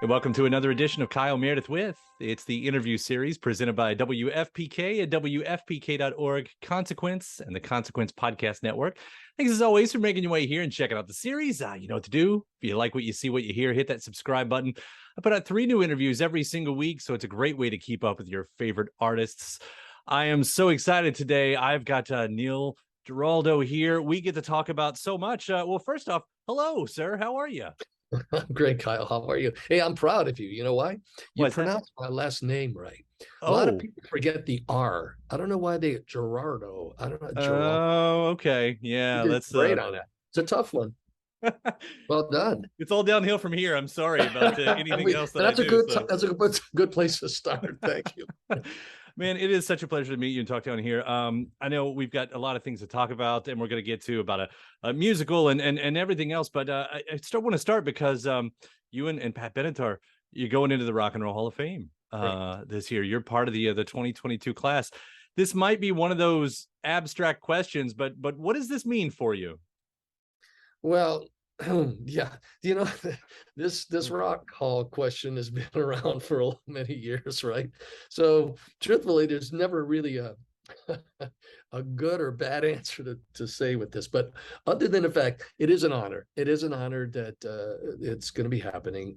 And welcome to another edition of Kyle Meredith with. It's the interview series presented by WFPK at WFPK.org, Consequence, and the Consequence Podcast Network. Thanks as always for making your way here and checking out the series. You know what to do. If you like what you see, what you hear, hit that subscribe button. I put out 3 new interviews every single week, so it's a great way to keep up with your favorite artists. I am so excited today. I've got Neil Giraldo here. We get to talk about so much. Well, first off, hello, sir. How are you? I'm great, Kyle. How are you? Hey, I'm proud of you. You know why? You What's that? pronounced my last name right. A lot of Oh, people forget the R. I don't know why they Gerardo. I don't know. Geraldo. oh, okay. You Yeah, did that's great on that. It's a tough one. Well done. it's all downhill from here. I'm sorry about anything else that I That's a do. good. So, That's a good place to start. Thank you. man, it is such a pleasure to meet you and talk down here. I know we've got a lot of things to talk about, and we're going to get to about a musical and everything else. But I want to start because you and Pat Benatar, you're going into the Rock and Roll Hall of Fame Right. this year. You're part of the 2022 class. This might be one of those abstract questions, but what does this mean for you? Well, yeah, you know, this rock hall question has been around for many years, right? So truthfully, there's never really a a good or bad answer to say with this, but other than the fact it is an honor. It is an honor that it's going to be happening.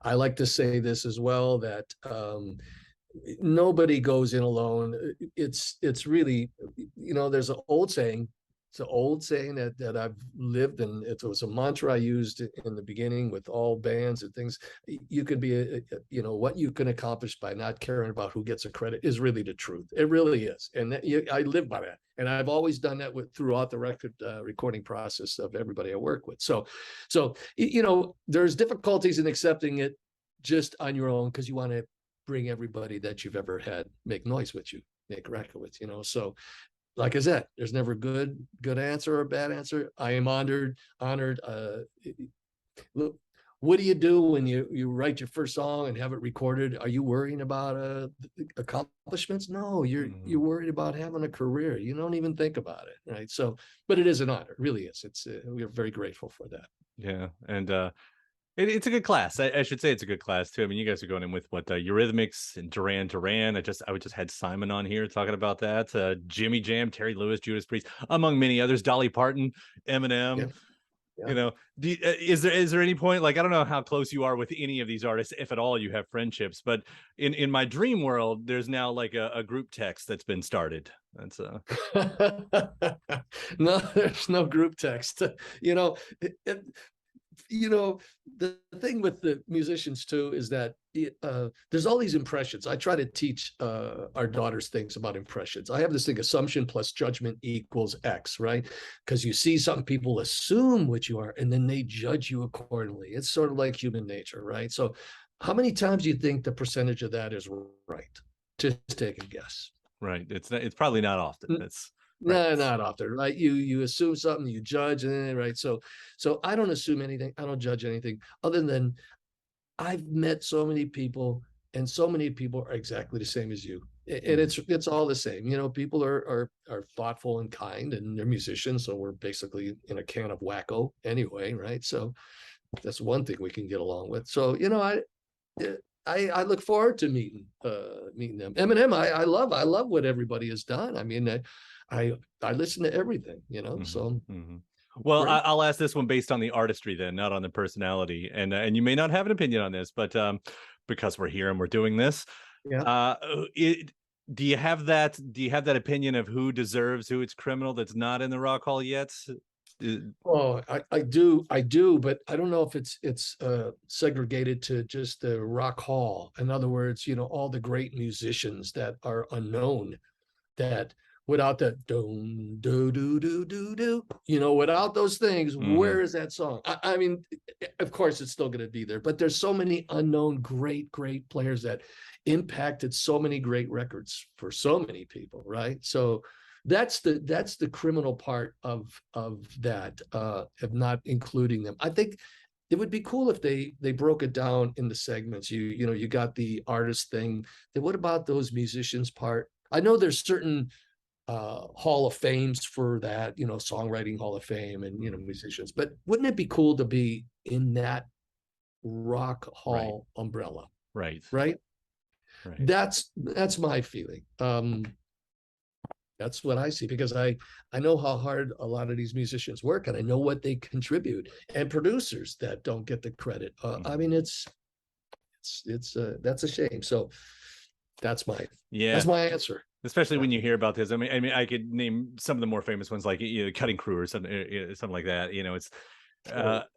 I like to say this as well, that nobody goes in alone. It's really, there's an old saying. It's an old saying that I've lived, and it was a mantra I used in the beginning with all bands and things. You can be, what you can accomplish by not caring about who gets the credit is really the truth. It really is, and I live by that. And I've always done that throughout the recording process of everybody I work with. So, there's difficulties in accepting it just on your own because you want to bring everybody that you've ever had make noise with you, make a record with, So, like I said, there's never a good answer or a bad answer. I am honored. Look, what do you do when you write your first song and have it recorded? Are you worrying about accomplishments? No, you're worried about having a career. You don't even think about it, right? So, but it is an honor, it really is. It's we're very grateful for that. Yeah, and it's a good class. I should say it's a good class too. I mean, you guys are going in with what Eurythmics and Duran Duran. I just had Simon on here talking about that. Jimmy Jam, Terry Lewis, Judas Priest, among many others. Dolly Parton, Yeah, Eminem. yeah. Is there any point, like, I don't know how close you are with any of these artists, if at all you have friendships, but in my dream world, there's now like a group text that's been started. That's No, there's no group text. You know, it, the thing with the musicians too is that there's all these impressions. I try to teach our daughters things about impressions. I have this thing: assumption plus judgment equals X, right? Because you see something, people assume what you are, and then they judge you accordingly. It's sort of like human nature, right? So how many times do you think the percentage of that is right? Just take a guess. right. It's probably not often. That's right. No, not often, right? You assume something, you judge, right? So I don't assume anything. I don't judge anything other than I've met so many people, and so many people are exactly the same as you. And it's all the same. People are thoughtful and kind, and they're musicians, so we're basically in a can of wacko anyway, right? So that's one thing we can get along with. So I look forward to meeting them. Eminem, I love what everybody has done. I mean, I listen to everything, So Mm-hmm. Well, great. I'll ask this one based on the artistry, then, not on the personality. And you may not have an opinion on this, but because we're here and we're doing this, Yeah. uh, it, do you have that? Do you have that opinion of who deserves, who it's criminal that's not in the Rock Hall yet? Oh, I do, but I don't know if it's segregated to just the Rock Hall. In other words, all the great musicians that are unknown, that without that do, without those things, Mm-hmm. where is that song? I mean, of course it's still going to be there, but there's so many unknown great players that impacted so many great records for so many people, right? So that's the criminal part of that, of not including them. I think it would be cool if they broke it down into segments. You got the artist thing. Then what about those musicians part? I know there's certain Hall of Fames for that, songwriting Hall of Fame and musicians. But wouldn't it be cool to be in that rock hall umbrella, Right. right? Right. That's my feeling. That's what I see, because I know how hard a lot of these musicians work, and I know what they contribute, and producers that don't get the credit. I mean, it's that's a shame. So that's my answer. Especially when you hear about this. I mean, I could name some of the more famous ones, like, you know, Cutting Crew or something like that. You know, it's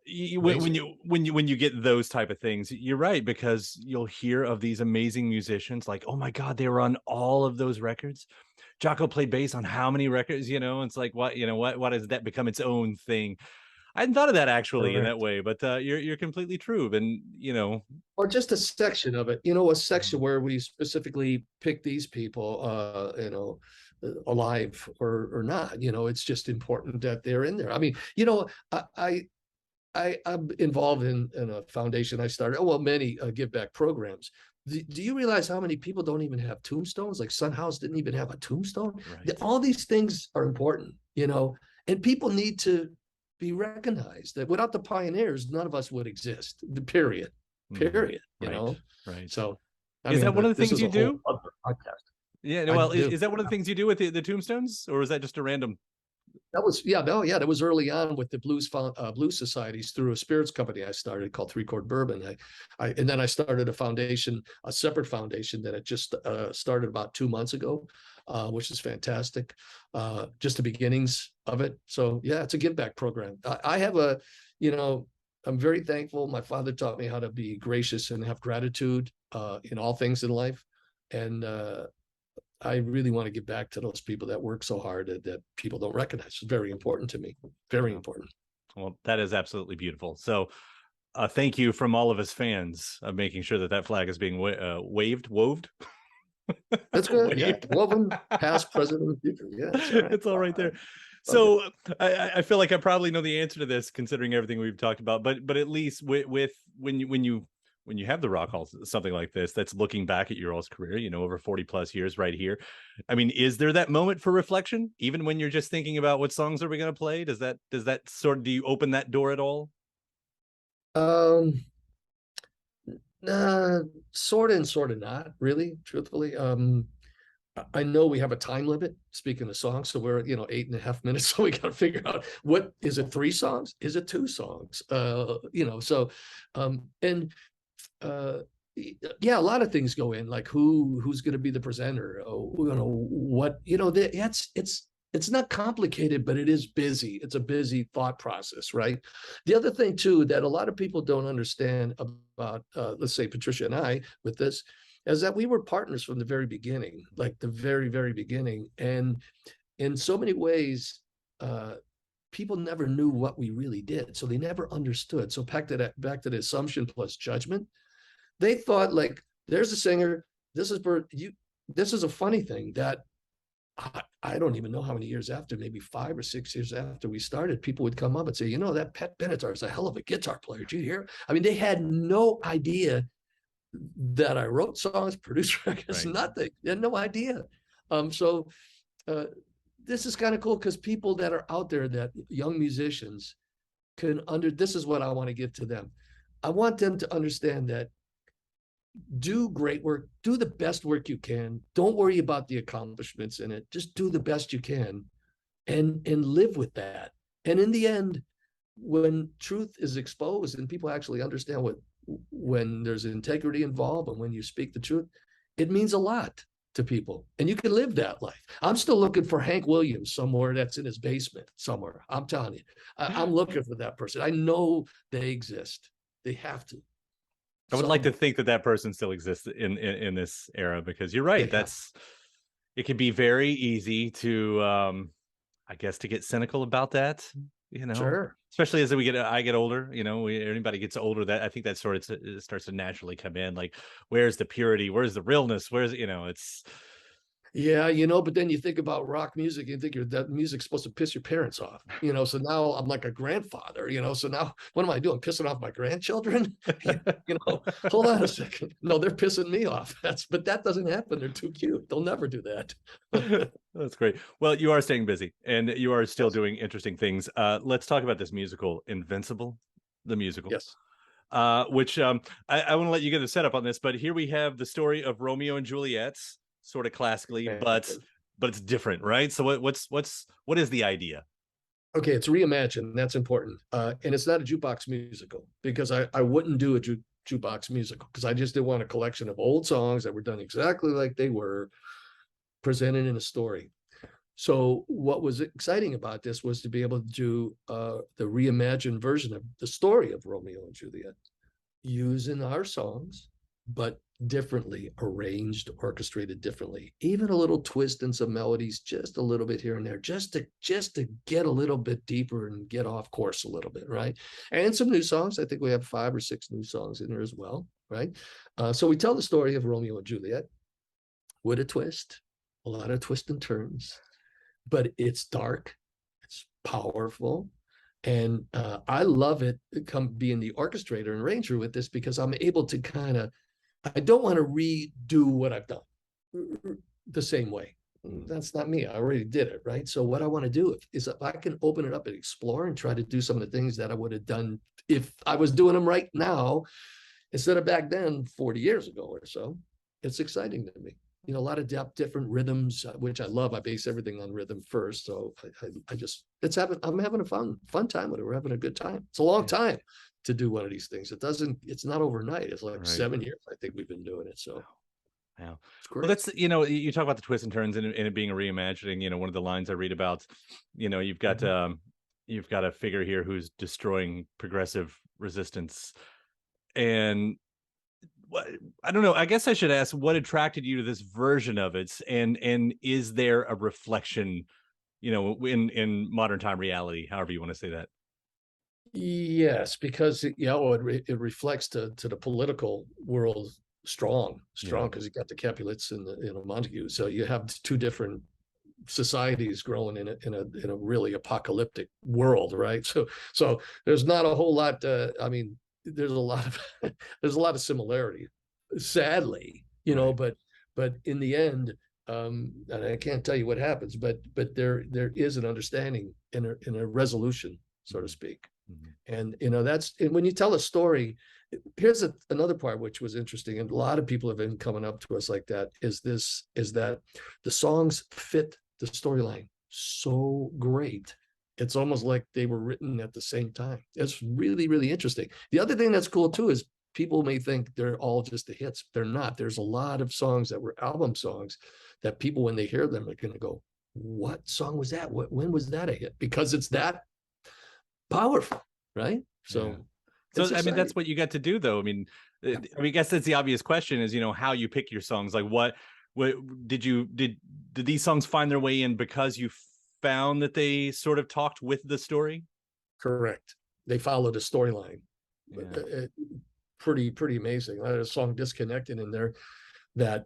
when you get those type of things, you're right, because you'll hear of these amazing musicians like, oh my God, they were on all of those records. Jocko played bass on how many records? You know, it's like, what, you know, what does that become its own thing? I hadn't thought of that actually in that way, but you're completely true. And you know, or just a section of it, you know, a section where we specifically pick these people, you know, alive or not. You know, it's just important that they're in there. I mean, you know, I'm involved in a foundation I started. Oh, well, many give back programs. Do you realize how many people don't even have tombstones? Like Son House didn't even have a tombstone. right. All these things are important, you know, and people need to be recognized. That without the pioneers, none of us would exist. The period. Period. You know. Right. So, I Is mean, that one of the this things is you a whole do? other podcast. Yeah. I Well, do. is that one of the things you do with the tombstones, or is that just a random? That was that was early on with the blues societies through a spirits company I started called Three Chord Bourbon. And then I started a foundation, a separate foundation that I just started about 2 months ago, which is fantastic. Just the beginnings of it. So yeah, it's a give back program. I have a, you know, I'm very thankful. My father taught me how to be gracious and have gratitude in all things in life, and I really want to give back to those people that work so hard that people don't recognize. It's very important to me. Very important. Well, that is absolutely beautiful. So, thank you from all of us fans of making sure that that flag is being woved. That's good. Yeah, Waved. woven, past, present, and future. Yeah, it's all right. It's all right there. So I feel like I probably know the answer to this, considering everything we've talked about. But at least with when you have the Rock Hall, something like this, that's looking back at your all's career, you know, over 40 plus years right here. I mean, is there that moment for reflection, even when you're just thinking about what songs are we going to play? Does that sort of, do you open that door at all? Um, sort of and sort of not really, truthfully. I know we have a time limit, speaking of songs, so we're, you know, 8.5 minutes. So we got to figure out, what is it, 3 songs? Is it 2 songs? You know, so and yeah, a lot of things go in, like who's going to be the presenter, you know, what, you know, it's not complicated, but it is busy. It's a busy thought process, right? The other thing too that a lot of people don't understand about let's say Patricia and I with this, is that we were partners from the very beginning, like the very, very beginning. And in so many ways, people never knew what we really did. So they never understood. So back to the assumption plus judgment. They thought, like, there's a singer, this is a funny thing that I don't even know how many years after, maybe 5 or 6 years after we started, people would come up and say, you know, that Pat Benatar is a hell of a guitar player. Did you hear? I mean, they had no idea that I wrote songs, produced records, nothing. They had no idea. So this is kind of cool, because people that are out there, that young musicians this is what I want to give to them. I want them to understand that do great work, do the best work you can. Don't worry about the accomplishments in it. Just do the best you can and live with that. And in the end, when truth is exposed and people actually understand when there's integrity involved and when you speak the truth, it means a lot to people, and you can live that life. I'm still looking for Hank Williams somewhere that's in his basement somewhere. I'm telling you, I'm looking for that person. I know they exist. They have to. I would like to think that person still exists in this era, because you're right. It can be very easy to, I guess, to get cynical about that, you know. Sure. Especially as I get older, you know, anybody gets older, that I think that sort of starts to naturally come in. Like, where's the purity? Where's the realness? Where's, you know, it's. Yeah, you know, but then you think about rock music and think that music's supposed to piss your parents off, you know. So now I'm like a grandfather, you know. So now what am I doing? Pissing off my grandchildren? You know, hold on a second. No, they're pissing me off. But that doesn't happen. They're too cute. They'll never do that. That's great. Well, you are staying busy and you are still doing interesting things. Let's talk about this musical, Invincible, the musical. Yes. which I want to let you get the setup on this, but here we have the story of Romeo and Juliet, sort of classically, but it's different, right? So what is the idea? Okay, it's reimagined. That's important. And it's not a jukebox musical, because I wouldn't do a jukebox musical, because I just didn't want a collection of old songs that were done exactly like they were, presented in a story. So what was exciting about this was to be able to do the reimagined version of the story of Romeo and Juliet, using our songs, but differently arranged, orchestrated differently, even a little twist and some melodies, just a little bit here and there, just to get a little bit deeper and get off course a little bit, right? And some new songs. I think we have 5 or 6 new songs in there as well, right? So we tell the story of Romeo and Juliet with a twist, a lot of twists and turns, but it's dark, it's powerful. And I love it, being the orchestrator and arranger with this, because I'm able to kind of, I don't want to redo what I've done the same way. That's not me. I already did it, right? So what I want to do is if I can open it up and explore and try to do some of the things that I would have done if I was doing them right now, instead of back then 40 years ago or so, it's exciting to me. You know, a lot of depth, different rhythms, which I love. I base everything on rhythm first. So I just, I'm having a fun time with it. We're having a good time. It's a long time to do one of these things. It's not overnight. It's like 7 years, I think we've been doing it. So yeah. it's great. Well, that's, you know, you talk about the twists and turns and it being a reimagining. You know, one of the lines I read about, you know, you've got a figure here who's destroying progressive resistance. And I don't know. I guess I should ask, what attracted you to this version of it, and is there a reflection, you know, in modern time reality, however you want to say that? Yes, because it reflects to the political world strong, because you got the Capulets and the Montague. So you have 2 different societies growing in a really apocalyptic world, right? So there's not a whole lot. I mean, there's a lot of there's a lot of similarity, sadly, but in the end, and I can't tell you what happens, but there is an understanding in a resolution, so to speak. And that's, and when you tell a story, here's another part which was interesting, and a lot of people have been coming up to us like that, is that the songs fit the storyline so great. It's almost like they were written at the same time. It's really, really interesting. The other thing that's cool too is people may think they're all just the hits. They're not. There's a lot of songs that were album songs that people, when they hear them, are going to go, what song was that? When was that a hit? Because it's that powerful, right? So I mean, that's what you got to do, though. I mean, I guess that's the obvious question is, you know, how you pick your songs. Like, what did these songs find their way in because you found that they sort of talked with the story? Correct. They followed a storyline. Pretty amazing. I had a song Disconnected in there that,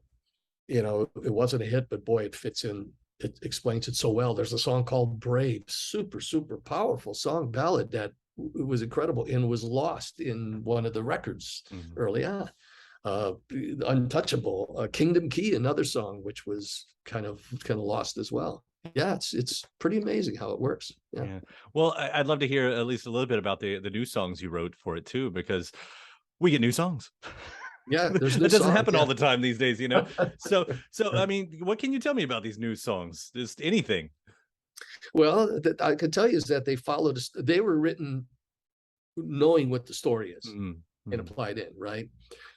it wasn't a hit, but boy, it fits in. It explains it so well. There's a song called Brave, super, super powerful song, ballad, that was incredible and was lost in one of the records early on. Untouchable, Kingdom Key, another song, which was kind of lost as well. Yeah, it's pretty amazing how it works. Yeah. Well, I'd love to hear at least a little bit about the new songs you wrote for it too, because we get new songs. Yeah, there's that doesn't happen all the time these days, So I mean, what can you tell me about these new songs? Just anything. Well, that I could tell you is that they were written knowing what the story is and applied in, right?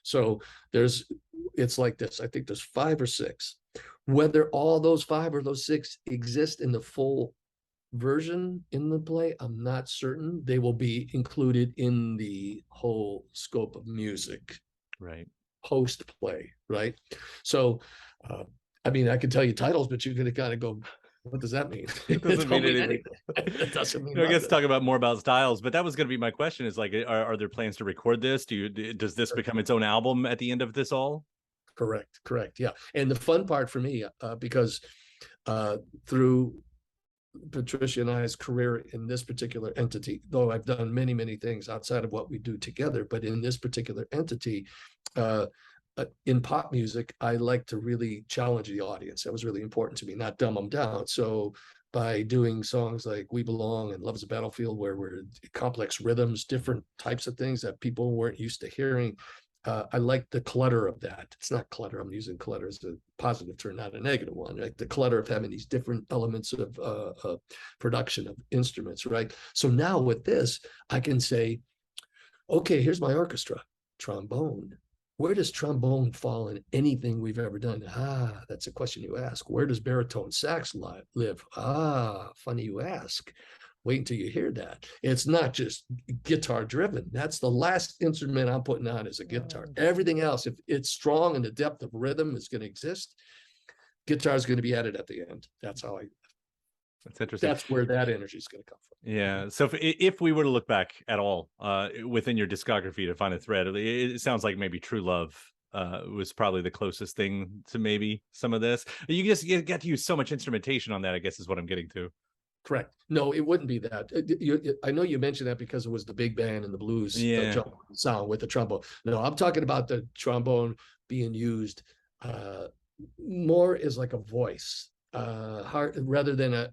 So it's like this. I think there's 5 or 6. Whether all those 5 or those 6 exist in the full version in the play, I'm not certain. They will be included in the whole scope of music, right? Post play, right? So, I mean, I can tell you titles, but you're going to kind of go, what does that mean? It doesn't mean anything. It doesn't mean I guess talk about more about styles, but that was going to be my question, is like, are there plans to record this? Does this become its own album at the end of this all? Correct. Yeah. And the fun part for me, because through Patricia and I's career in this particular entity, though I've done many, many things outside of what we do together, but in this particular entity, in pop music, I like to really challenge the audience. That was really important to me, not dumb them down. So by doing songs like We Belong and Love's a Battlefield, where we're complex rhythms, different types of things that people weren't used to hearing. I like the clutter of that. It's not clutter. I'm using clutter as a positive term, not a negative one. Like the clutter of having these different elements of production of instruments, right? So now with this, I can say, okay, here's my orchestra, trombone. Where does trombone fall in anything we've ever done? Ah, that's a question you ask. Where does baritone sax live? Ah, funny you ask. Wait until you hear that. It's not just guitar driven. That's the last instrument I'm putting on is a guitar. Everything else, if it's strong and the depth of rhythm is going to exist, guitar is going to be added at the end. That's how That's interesting. That's where that energy is going to come from. Yeah. So if we were to look back at all within your discography to find a thread, it sounds like maybe True Love was probably the closest thing to maybe some of this. You got to use so much instrumentation on that, I guess is what I'm getting to. Correct. No, it wouldn't be that. I know you mentioned that because it was the big band and the blues sound with the trombone. No, I'm talking about the trombone being used more as like a voice, rather than an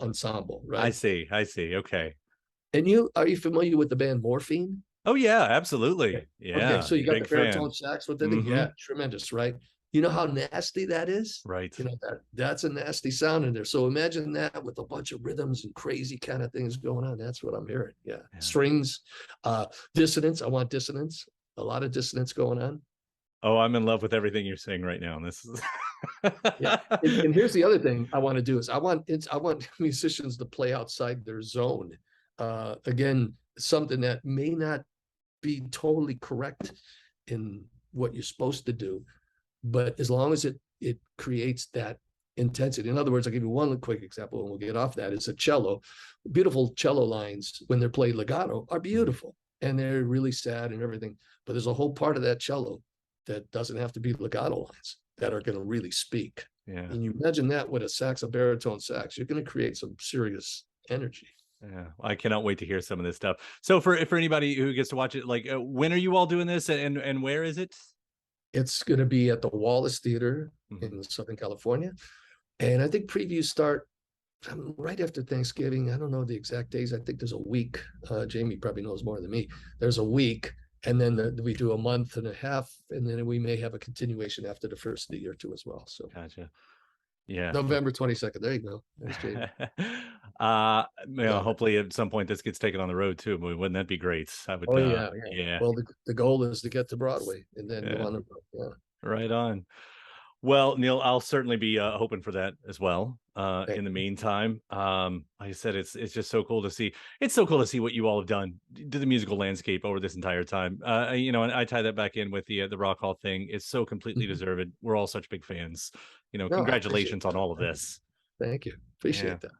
ensemble, right? I see. Okay. And are you familiar with the band Morphine? Oh yeah, absolutely. Okay. Yeah. Okay, so you got the baritone fan. sax within it. Yeah, tremendous, right? You know how nasty that is? Right. You know, that's a nasty sound in there. So imagine that with a bunch of rhythms and crazy kind of things going on. That's what I'm hearing. Yeah. Strings, dissonance. I want dissonance. A lot of dissonance going on. Oh, I'm in love with everything you're saying right now. And this is yeah. And here's the other thing I want to do is I want musicians to play outside their zone. Again, something that may not be totally correct in what you're supposed to do, but as long as it creates that intensity. In other words, I'll give you one quick example and we'll get off that. It's a cello. Beautiful cello lines when they're played legato are beautiful and they're really sad and everything, but there's a whole part of that cello that doesn't have to be legato lines that are going to really speak. Yeah. And you imagine that with a baritone sax, you're going to create some serious energy. Yeah, I cannot wait to hear some of this stuff. So for anybody who gets to watch it, like when are you all doing this and where is it? It's going to be at the Wallace Theater in Southern California. And I think previews start right after Thanksgiving. I don't know the exact days. I think there's a week. Jamie probably knows more than me. There's a week. And then we do a month and a half. And then we may have a continuation after the first of the year too as well. So gotcha. Yeah. November 22nd. There you go. There's Jamie. Hopefully at some point this gets taken on the road too. Wouldn't that be great? I would. Yeah. Well, the goal is to get to Broadway and then go on. Right on. Well, Neil, I'll certainly be hoping for that as well. In the meantime, like I said, it's just so cool to see. It's so cool to see what you all have done to the musical landscape over this entire time. And I tie that back in with the Rock Hall thing. It's so completely deserved. We're all such big fans. Congratulations on all of this. Thank you. Appreciate that.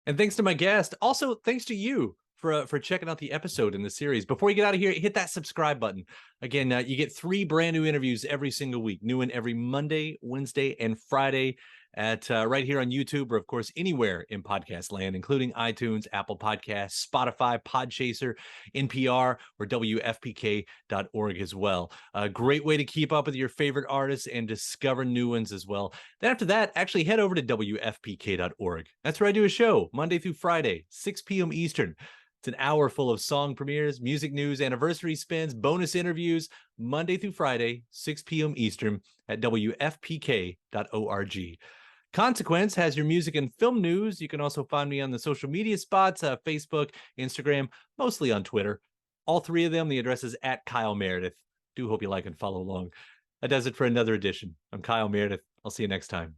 And thanks to my guest. Also, thanks to you for checking out the episode in the series. Before you get out of here, hit that subscribe button. Again, you get 3 brand new interviews every single week. New one every Monday, Wednesday, and Friday at right here on YouTube, or of course anywhere in podcast land, including iTunes, Apple Podcasts, Spotify, Podchaser, NPR, or WFPK.org as well. A great way to keep up with your favorite artists and discover new ones as well. Then after that, actually head over to WFPK.org. That's where I do a show Monday through Friday, 6 p.m. Eastern. It's an hour full of song premieres, music news, anniversary spins, bonus interviews, Monday through Friday, 6 p.m. Eastern at WFPK.org. Consequence has your music and film news. You can also find me on the social media spots, Facebook, Instagram, mostly on Twitter. All 3 of them, the address is at Kyle Meredith. Do hope you like and follow along. That does it for another edition. I'm Kyle Meredith. I'll see you next time.